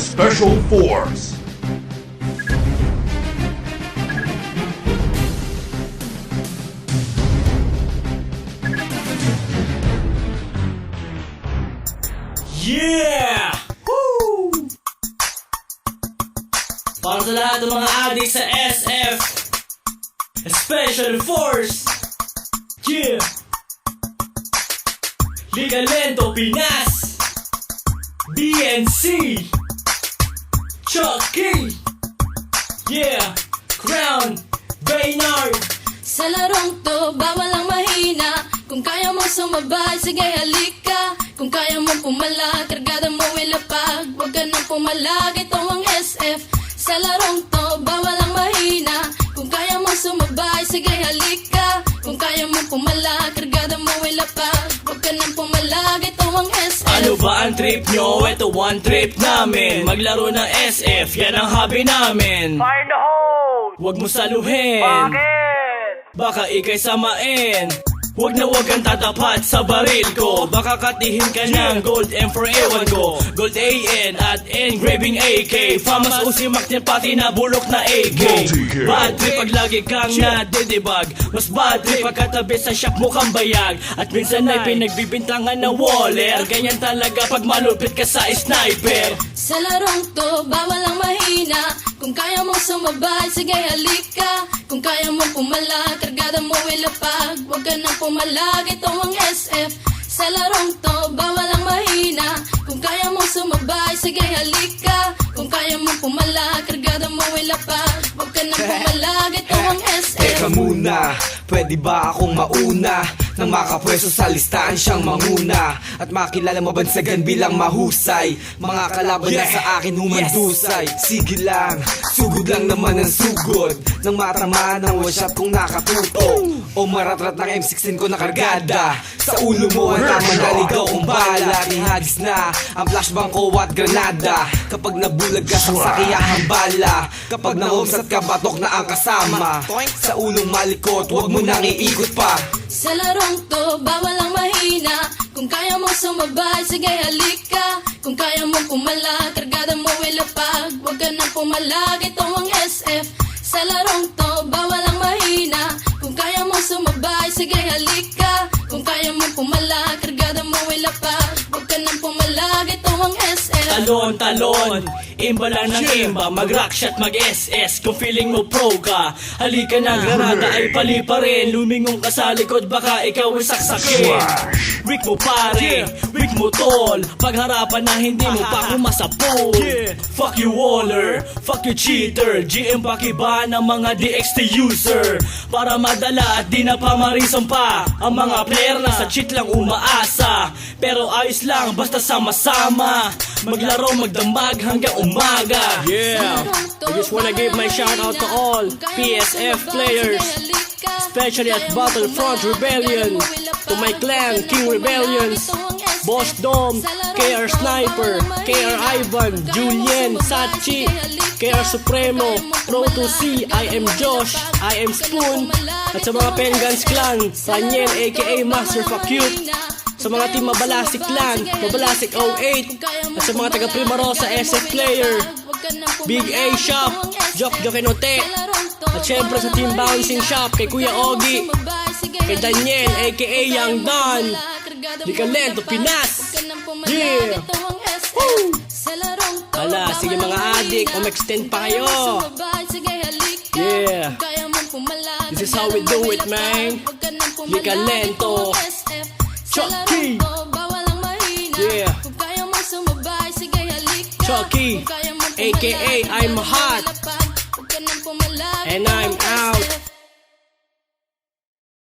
Special Force. Yeah! Woo! Para sa lahat ng mga adik sa SF Special Force. Yeah! Liga Lento Pinas, BNC, Chucky, yeah, Crown, Baynard. Sa larong to, bawal ang mahina. Kung kaya mo sumabay, sige halika. Kung kaya mo pumala, kargada mo ilapag. Huwag ka nang pumalag, ito ang SF. Sa larong to, bawal ang mahina. Kung kaya mo sumabay, sige halika. Kung kaya mo pumala, kargada mo ilapag. Huwag ka nang pumalag, ito ang SF. Ano ba ang trip nyo? Ito one trip namin. Maglaro ng SF, yan ang hobby namin. Fire in the hole! Huwag mo saluhin, Bakit? baka ikay samain. Huwag na huwag kang tatapat sa baril ko. Baka katihin ka ng gold M for ewan ko. Gold AN at engraving AK. Famas usimak niya pati na bulok na AK. Bad trip pag lagi kang nadidibag. Mas bad trip pagkatabi sa shop mo kang bayag. At minsan ay pinagbibintangan na waller. Ganyan talaga pag malupit ka sa sniper. Sa larong to, bawal ang mahina. Kung kaya mong sumabay, sige halika. Kung kaya mong pumala, kargada mo ilapag. Huwag ka nang pumalag, ito ang SF. Sa larong to, bawal ang mahina. Kung kaya mong sumabay, sige halika. Kung kaya mong pumala, kargada mo ilapag. Huwag ka nang pumalag, ito ang SF. Teka muna, pwede ba akong mauna? Nang makapwesto sa listahan siyang manguna. At makilala mabansagan bilang mahusay. Mga kalaban na sa akin humandusay. Sige lang, sugod lang naman ang sugod. Nang matamaan ang one shot kong nakatuto. O maratrat ng M16 ko na kargada. Sa ulo mo ang tamang naligaw kong bala. Ihagis na ang flashbang ko at granada. Kapag nabulag ka sa sakiyahang bala. Kapag naumsat ka batok na ang kasama. Sa ulong malikot, huwag mo nang iikot pa. Sa larong to, bawal ang mahina. Kung kaya mo sumabay, sige halika. Kung kaya mo pumala, kargada mo ilapag. Huwag ka nang pumalag, ito ang SF. Sa larong to, bawal ang mahina. Kung kaya mo sumabay, sige halika. Kung kaya mo pumala, kargada mo ilapag. Huwag ka nang pumalag, ito ang SF. Talon, talon, imba lang ng imba. Mag-rock shot, mag-SS. Kung feeling mo pro ka, halika na, granada ay pali pa rin. Lumingong ka sa likod, baka ikaw ay saksakin. Weak mo pare, weak mo tol. Pagharapan na hindi mo pa kumasapol. Fuck you waller, fuck you cheater. GM pakiba ng mga DXT user. Para madala at di na pamarisan pa. Ang mga player na sa cheat lang umaasa. Pero ayos lang, basta sama-sama. Maglaro, magdamag hanggang umaga. Yeah, I just wanna give my shout out to all PSF players, especially at Battlefront Rebellion, to my clan, King Rebellions, Boss Dom, KR Sniper, KR Ivan, Julien, Sachi, KR Supremo, Pro 2C, I am Josh, I am Spoon, at sa mga Pengans Clan, Raniel aka Master Fuck Cute, sa mga team Mabalasik Clan, Mabalasik 08, at sa mga taga Primarosa SF Player, Big A Shop, Jok Jokenote, at syempre sa team Bouncing Shop, kay Kuya Ogie, kay Daniel aka Young Don, Liga Lento Pinas. Yeah! Woo! Ala, sige mga adik, umextend pa kayo. Yeah! This is how we do it, man. Liga Lento, Chucky. Yeah. Chucky, aka I'm hot. And I'm out.